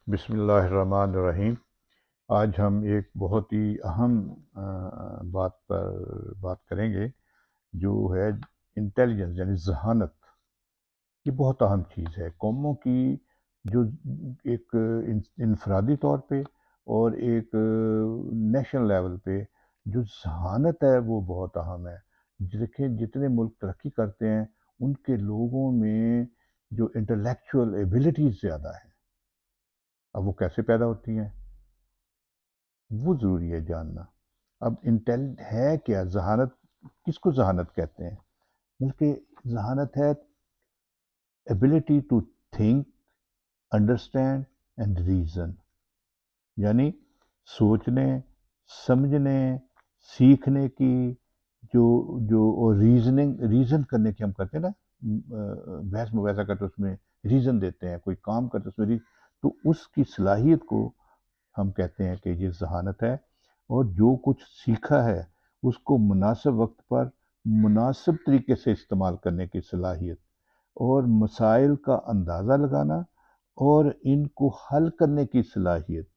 بسم اللہ الرحمن الرحیم۔ آج ہم ایک بہت ہی اہم بات پر بات کریں گے، جو ہے انٹیلیجنس یعنی ذہانت۔ یہ بہت اہم چیز ہے قوموں کی، جو ایک انفرادی طور پہ اور ایک نیشنل لیول پہ جو ذہانت ہے وہ بہت اہم ہے۔ دیکھیں جتنے ملک ترقی کرتے ہیں ان کے لوگوں میں جو انٹلیکچوئل ایبلٹیز زیادہ ہیں۔ اب وہ کیسے پیدا ہوتی ہیں وہ ضروری ہے جاننا۔ اب ہے کیا ذہانت؟ کس کو ذہانت کہتے ہیں؟ بلکہ ذہانت ہے ability to think, understand and reason, یعنی سوچنے، سمجھنے، سیکھنے کی جو جو اور ریزن کرنے کی ہم کرتے ہیں نا، بحث مباحثہ کرتے اس میں ریزن دیتے ہیں، کوئی کام کرتے اس میں تو اس کی صلاحیت کو ہم کہتے ہیں کہ یہ ذہانت ہے۔ اور جو کچھ سیکھا ہے اس کو مناسب وقت پر مناسب طریقے سے استعمال کرنے کی صلاحیت، اور مسائل کا اندازہ لگانا اور ان کو حل کرنے کی صلاحیت،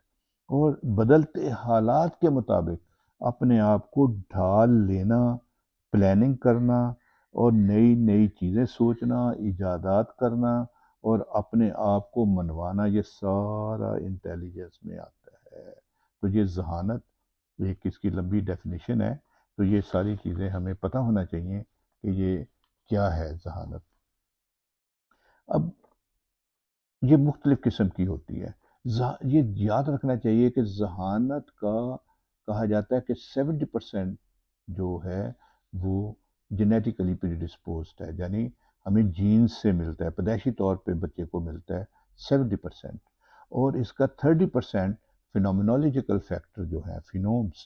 اور بدلتے حالات کے مطابق اپنے آپ کو ڈھال لینا، پلاننگ کرنا اور نئی نئی چیزیں سوچنا، ایجادات کرنا اور اپنے آپ کو منوانا، یہ سارا انٹیلیجنس میں آتا ہے۔ تو یہ ذہانت ایک اس کی لمبی ڈیفینیشن ہے۔ تو یہ ساری چیزیں ہمیں پتہ ہونا چاہیے کہ یہ کیا ہے ذہانت۔ اب یہ مختلف قسم کی ہوتی ہے۔ یہ یاد رکھنا چاہیے کہ ذہانت کا کہا جاتا ہے کہ 70% جو ہے وہ جینیٹیکلی پریڈسپوزڈ ہے، یعنی ہمیں جینز سے ملتا ہے، پیدائشی طور پہ بچے کو ملتا ہے 70%، اور اس کا 30% فینومینولوجیکل فیکٹر جو ہیں، فینومس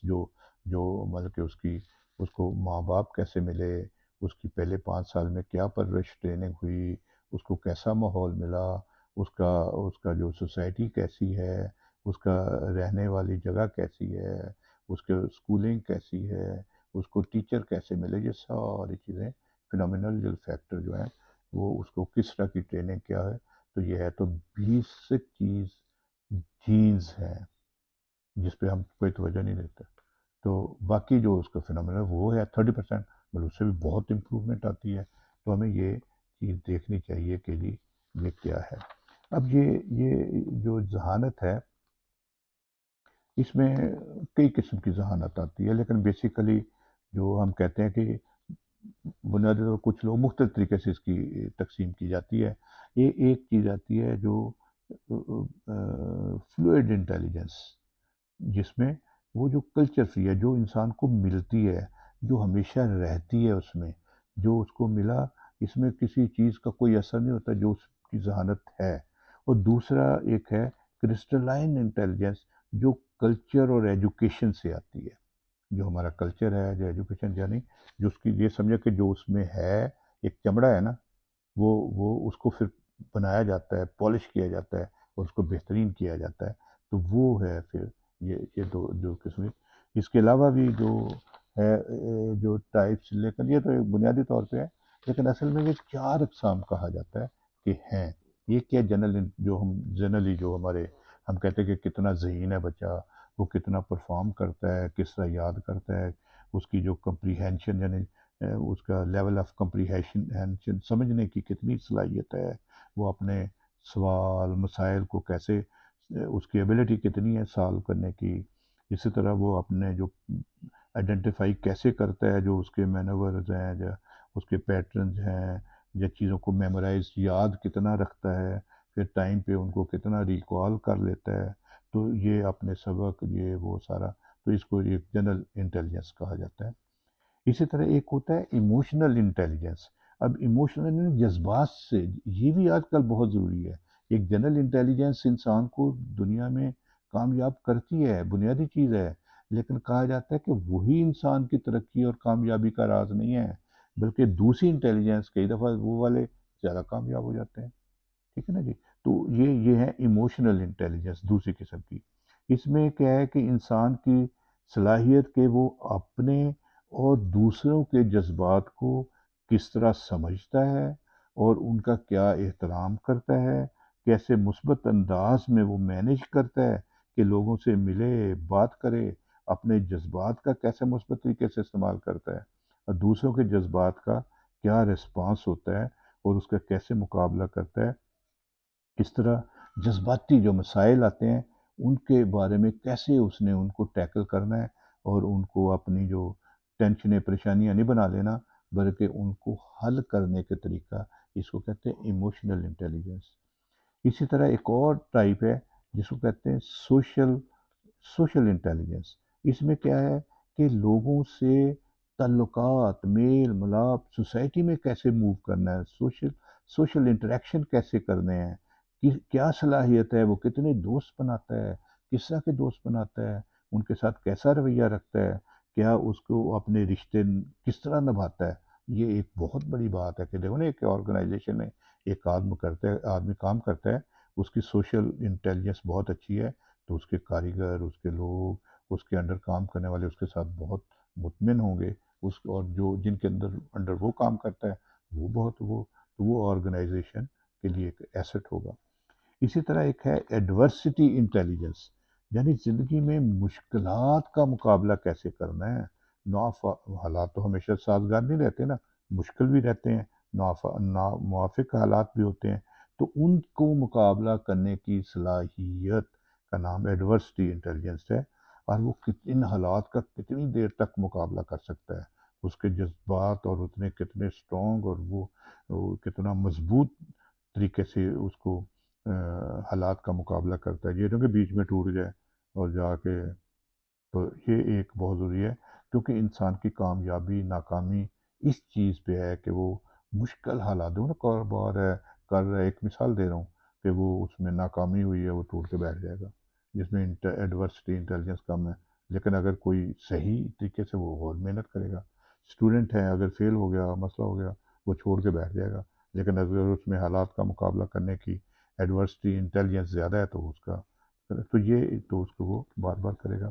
جو مطلب کہ اس کو ماں باپ کیسے ملے، اس کی پہلے 5 سال میں کیا پرورش ٹریننگ ہوئی، اس کو کیسا ماحول ملا، اس کا جو سوسائٹی کیسی ہے، اس کا رہنے والی جگہ کیسی ہے، اس کے اسکولنگ کیسی ہے، اس کو ٹیچر کیسے ملے، یہ ساری چیزیں فینومینل فیکٹر جو ہیں وہ اس کو کس طرح کی ٹریننگ کیا ہے۔ تو یہ ہے تو بیسک چیز جینز ہیں جس پہ ہم کوئی توجہ نہیں دیتے۔ تو باقی جو اس کا فینومینل وہ ہے 30%، بل اس سے بھی بہت امپرومنٹ آتی ہے۔ تو ہمیں یہ چیز دیکھنی چاہیے کہ جی یہ کیا ہے۔ اب یہ جو ذہانت ہے اس میں کئی قسم کی ذہانت آتی ہے، لیکن بیسیکلی جو ہم کہتے ہیں کہ بنیادی طور پر کچھ لوگ مختلف طریقے سے اس کی تقسیم کی جاتی ہے۔ یہ ایک چیز آتی ہے جو فلوئڈ انٹیلیجنس، جس میں وہ جو کلچر فری ہے، جو انسان کو ملتی ہے، جو ہمیشہ رہتی ہے اس میں، جو اس کو ملا، اس میں کسی چیز کا کوئی اثر نہیں ہوتا، جو اس کی ذہانت ہے۔ اور دوسرا ایک ہے کرسٹلائن انٹیلیجنس، جو کلچر اور ایجوکیشن سے آتی ہے۔ جو ہمارا کلچر ہے، جو ایجوکیشن، یعنی جو اس کی یہ سمجھے کہ جو اس میں ہے ایک چمڑا ہے نا، وہ اس کو پھر بنایا جاتا ہے، پالش کیا جاتا ہے اور اس کو بہترین کیا جاتا ہے۔ تو وہ ہے پھر یہ دو جو قسم۔ اس کے علاوہ بھی جو ہے جو ٹائپس، لیکن یہ تو ایک بنیادی طور پہ ہے، لیکن اصل میں یہ 4 اقسام کہا جاتا ہے کہ ہیں۔ یہ کیا جو ہم جنرلی جو ہمارے ہم کہتے ہیں کہ کتنا ذہین ہے بچہ، وہ کتنا پرفارم کرتا ہے، کس طرح یاد کرتا ہے، اس کی جو کمپریہینشن یعنی اس کا لیول آف کمپریہینشن سمجھنے کی کتنی صلاحیت ہے، وہ اپنے سوال مسائل کو کیسے، اس کی ایبلٹی کتنی ہے سالو کرنے کی۔ اسی طرح وہ اپنے جو آئیڈینٹیفائی کیسے کرتا ہے، جو اس کے مینورز ہیں، جو اس کے پیٹرنز ہیں، یا چیزوں کو میمورائز یاد کتنا رکھتا ہے، پھر ٹائم پہ ان کو کتنا ریکال کر لیتا ہے۔ تو یہ اپنے سبق یہ وہ سارا، تو اس کو ایک جنرل انٹیلیجنس کہا جاتا ہے۔ اسی طرح ایک ہوتا ہے ایموشنل انٹیلیجنس۔ اب ایموشنل جذبات سے، یہ بھی آج کل بہت ضروری ہے۔ ایک جنرل انٹیلیجنس انسان کو دنیا میں کامیاب کرتی ہے، بنیادی چیز ہے، لیکن کہا جاتا ہے کہ وہی انسان کی ترقی اور کامیابی کا راز نہیں ہے، بلکہ دوسری انٹیلیجنس کئی دفعہ وہ والے زیادہ کامیاب ہو جاتے ہیں۔ ٹھیک ہے نا جی؟ تو یہ ہے ایموشنل انٹیلیجنس دوسری قسم کی۔ اس میں کیا ہے کہ انسان کی صلاحیت کہ وہ اپنے اور دوسروں کے جذبات کو کس طرح سمجھتا ہے اور ان کا کیا احترام کرتا ہے، کیسے مثبت انداز میں وہ مینیج کرتا ہے کہ لوگوں سے ملے، بات کرے، اپنے جذبات کا کیسے مثبت طریقے سے استعمال کرتا ہے، اور دوسروں کے جذبات کا کیا رسپانس ہوتا ہے اور اس کا کیسے مقابلہ کرتا ہے، کس طرح جذباتی جو مسائل آتے ہیں ان کے بارے میں کیسے اس نے ان کو ٹیکل کرنا ہے، اور ان کو اپنی جو ٹینشنیں پریشانیاں نہیں بنا لینا، بلکہ ان کو حل کرنے کے طریقہ، اس کو کہتے ہیں ایموشنل انٹیلیجنس۔ اسی طرح ایک اور ٹائپ ہے جس کو کہتے ہیں سوشل انٹیلیجنس۔ اس میں کیا ہے کہ لوگوں سے تعلقات، میل ملاپ، سوسائٹی میں کیسے موو کرنا ہے، سوشل انٹریکشن کیسے کرنے ہیں، کیا صلاحیت ہے، وہ کتنے دوست بناتا ہے، کس طرح کے دوست بناتا ہے، ان کے ساتھ کیسا رویہ رکھتا ہے، کیا اس کو اپنے رشتے کس طرح نبھاتا ہے۔ یہ ایک بہت بڑی بات ہے کہ دیکھو نا، ایک آرگنائزیشن میں ایک آدمی کام کرتا ہے، اس کی سوشل انٹیلیجنس بہت اچھی ہے، تو اس کے کاریگر، اس کے لوگ، اس کے انڈر کام کرنے والے اس کے ساتھ بہت مطمئن ہوں گے، اور جو جن کے انڈر وہ کام کرتا ہے وہ بہت وہ آرگنائزیشن کے لیے ایک ایسٹ ہوگا۔ اسی طرح ایک ہے ایڈورسٹی انٹیلیجنس، یعنی زندگی میں مشکلات کا مقابلہ کیسے کرنا ہے۔ حالات تو ہمیشہ سازگار نہیں رہتے نا، مشکل بھی رہتے ہیں، ناموافق حالات بھی ہوتے ہیں، تو ان کو مقابلہ کرنے کی صلاحیت کا نام ایڈورسٹی انٹیلیجنس ہے، اور وہ ان حالات کا کتنی دیر تک مقابلہ کر سکتا ہے، اس کے جذبات اور اتنے کتنے اسٹرانگ، اور وہ کتنا مضبوط طریقے سے اس کو حالات کا مقابلہ کرتا ہے، یہ نہیں کہ بیچ میں ٹوٹ جائے اور جا کے، تو یہ ایک بہت ضروری ہے، کیونکہ انسان کی کامیابی ناکامی اس چیز پہ ہے کہ وہ مشکل حالات نا، کاروبار ہے، کر رہا ہے، ایک مثال دے رہا ہوں کہ وہ اس میں ناکامی ہوئی ہے، وہ ٹوٹ کے بیٹھ جائے گا، جس میں ایڈورسٹی انٹیلیجنس کم ہے۔ لیکن اگر کوئی صحیح طریقے سے وہ اور محنت کرے گا، اسٹوڈنٹ ہے، اگر فیل ہو گیا، مسئلہ ہو گیا، وہ چھوڑ کے بیٹھ جائے گا، لیکن اگر اس میں حالات کا مقابلہ کرنے کی ایڈورسٹی انٹیلیجنس زیادہ ہے تو اس کو وہ بار بار کرے گا۔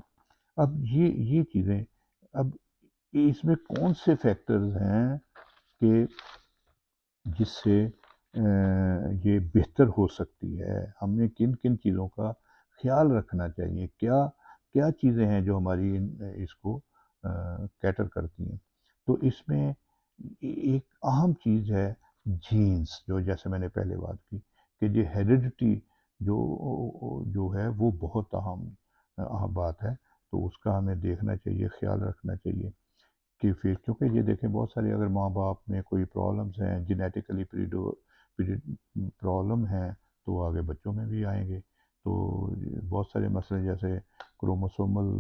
اب یہ چیزیں، اب اس میں کون سے فیکٹرز ہیں کہ جس سے یہ بہتر ہو سکتی ہے، ہم نے کن کن چیزوں کا خیال رکھنا چاہیے، کیا کیا چیزیں ہیں جو ہماری اس کو کیٹر کرتی ہیں۔ تو اس میں ایک اہم چیز ہے جینز، جو جیسے میں نے پہلے بات کی کہ یہ ہیریڈیٹی جو جو ہے وہ بہت اہم بات ہے، تو اس کا ہمیں دیکھنا چاہیے، خیال رکھنا چاہیے کہ پھر، کیونکہ یہ دیکھیں بہت سارے اگر ماں باپ میں کوئی پرابلمس ہیں، جینیٹیکلی پرابلم ہیں، تو وہ آگے بچوں میں بھی آئیں گے، تو بہت سارے مسئلے جیسے کروموسومل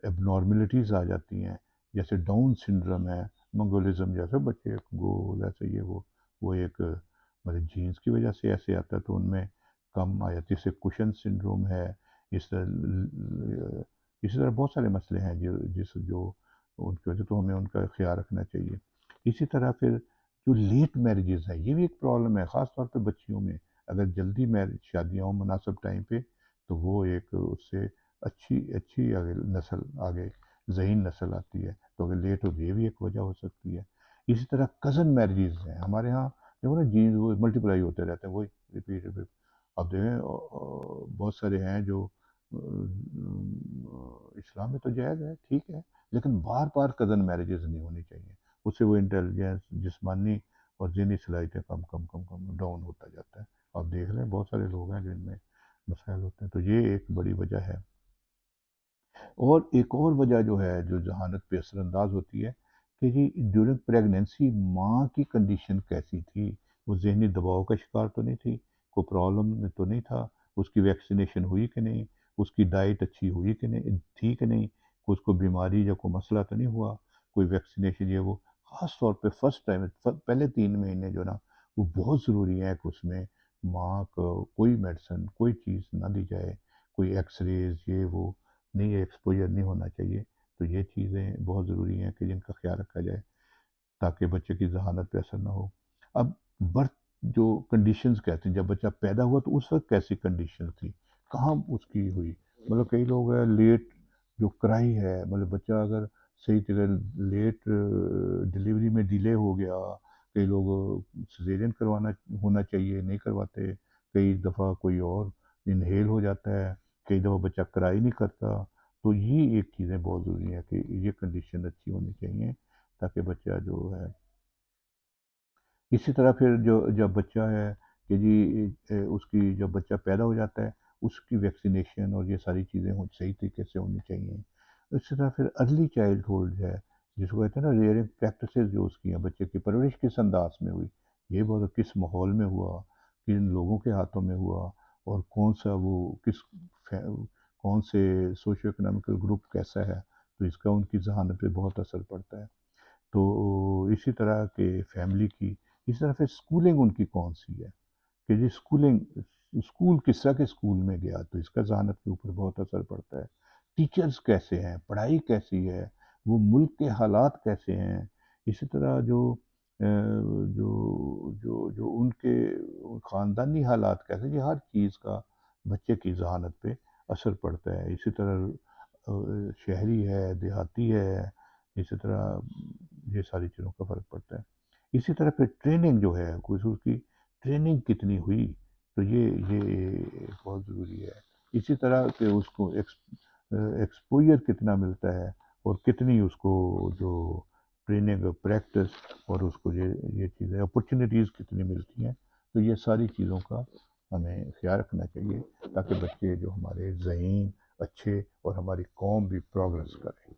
ایبنارملٹیز آ جاتی ہیں، جیسے ڈاؤن سنڈروم ہے، منگولزم، جیسے بچے گول ایسے وہ ایک مطلب جینز کی وجہ سے ایسے آتا ہے، تو ان میں کم آ جاتی ہے، جیسے کوشن سنڈروم ہے، اسی طرح بہت سارے مسئلے ہیں جو ان کی وجہ، تو ہمیں ان کا خیال رکھنا چاہیے۔ اسی طرح پھر جو لیٹ میرجز ہیں، یہ بھی ایک پرابلم ہے، خاص طور پہ بچیوں میں، اگر جلدی شادیاں ہوں مناسب ٹائم پہ، تو وہ ایک اس سے اچھی آگے ذہین نسل آتی ہے، تو اگر لیٹ ہو تو یہ بھی ایک وجہ ہو سکتی ہے۔ اسی طرح کزن میرجز ہیں ہمارے ہاں، دیکھو نا جینز وہ ملٹیپلائی ہوتے رہتے ہیں، وہی ریپیٹ۔ اب دیکھیں بہت سارے ہیں جو اسلام میں تو جائز ہے، ٹھیک ہے، لیکن بار بار کزن میرجز نہیں ہونی چاہیے، اس سے وہ انٹیلیجنس، جسمانی اور ذہنی صلاحیتیں کم ڈاؤن ہوتا جاتا ہے۔ آپ دیکھ لیں بہت سارے لوگ ہیں جن میں مسائل ہوتے ہیں، تو یہ ایک بڑی وجہ ہے۔ اور ایک اور وجہ جو ہے جو ذہانت پہ اثر انداز ہوتی ہے کہ جی ڈیورنگ پریگننسی ماں کی کنڈیشن کیسی تھی، وہ ذہنی دباؤ کا شکار تو نہیں تھی، کوئی پرابلم تو نہیں تھا، اس کی ویکسینیشن ہوئی کہ نہیں، اس کی ڈائٹ اچھی ہوئی کہ نہیں تھی کہ نہیں، اس کو بیماری یا کوئی مسئلہ تو نہیں ہوا، کوئی ویکسینیشن یہ وہ، خاص طور پہ فرسٹ ٹائم پہلے 3 مہینے جو نا وہ بہت ضروری ہے کہ اس میں ماں کو کوئی میڈیسن کوئی چیز نہ دی جائے، کوئی ایکس ریز یہ وہ نہیں، ایکسپوجر نہیں ہونا چاہیے، تو یہ چیزیں بہت ضروری ہیں کہ جن کا خیال رکھا جائے تاکہ بچے کی ذہانت پہ اثر نہ ہو۔ اب برتھ جو کنڈیشنز کہتے ہیں، جب بچہ پیدا ہوا تو اس وقت کیسی کنڈیشن تھی، کہاں اس کی ہوئی، مطلب کئی لوگ ہیں لیٹ جو کرائی ہے، مطلب بچہ اگر صحیح طرح لیٹ ڈلیوری میں ڈیلے ہو گیا، کئی لوگ سیزیرین کروانا ہونا چاہیے نہیں کرواتے، کئی دفعہ کوئی اور انہیل ہو جاتا ہے، کئی دفعہ بچہ کرائی نہیں کرتا. تو یہ ایک چیزیں بہت ضروری ہیں کہ یہ کنڈیشن اچھی ہونی چاہیے تاکہ بچہ جو ہے. اسی طرح پھر جب بچہ ہے کہ جی اس کی جب بچہ پیدا ہو جاتا ہے اس کی ویکسینیشن اور یہ ساری چیزیں صحیح طریقے سے ہونی چاہیے. اسی طرح پھر ارلی چائلڈ ہوڈ ہے جس کو کہتے ہیں نا ریئرنگ پریکٹسز جو اس کی ہیں، بچے کی پرورش کس انداز میں ہوئی، یہ بہت کس ماحول میں ہوا، کن لوگوں کے ہاتھوں میں ہوا، اور کون سا وہ کس کون سے سوشو اکنامیکل گروپ کیسا ہے، تو اس کا ان کی ذہانت پہ بہت اثر پڑتا ہے. تو اسی طرح کے فیملی کی، اسی طرح پھر اسکولنگ ان کی کون سی ہے کہ جی اسکولنگ، اسکول کس طرح کے اسکول میں گیا تو اس کا ذہانت کے اوپر بہت اثر پڑتا ہے. ٹیچرز کیسے ہیں، پڑھائی کیسی ہے، وہ ملک کے حالات کیسے ہیں. اسی طرح جو ان کے خاندانی حالات کیسے، یہ ہر چیز کا بچے کی ذہانت پہ اثر پڑتا ہے. اسی طرح شہری ہے، دیہاتی ہے، اسی طرح یہ ساری چیزوں کا فرق پڑتا ہے. اسی طرح پھر ٹریننگ جو ہے کچھ اس کی ٹریننگ کتنی ہوئی، تو یہ بہت ضروری ہے. اسی طرح کہ اس کو ایکسپوئر کتنا ملتا ہے اور کتنی اس کو جو ٹریننگ پریکٹس اور اس کو یہ چیزیں اپرچونیٹیز کتنی ملتی ہیں. تو یہ ساری چیزوں کا ہمیں خیال رکھنا چاہیے تاکہ بچے جو ہمارے ذہین اچھے اور ہماری قوم بھی پروگرس کرے.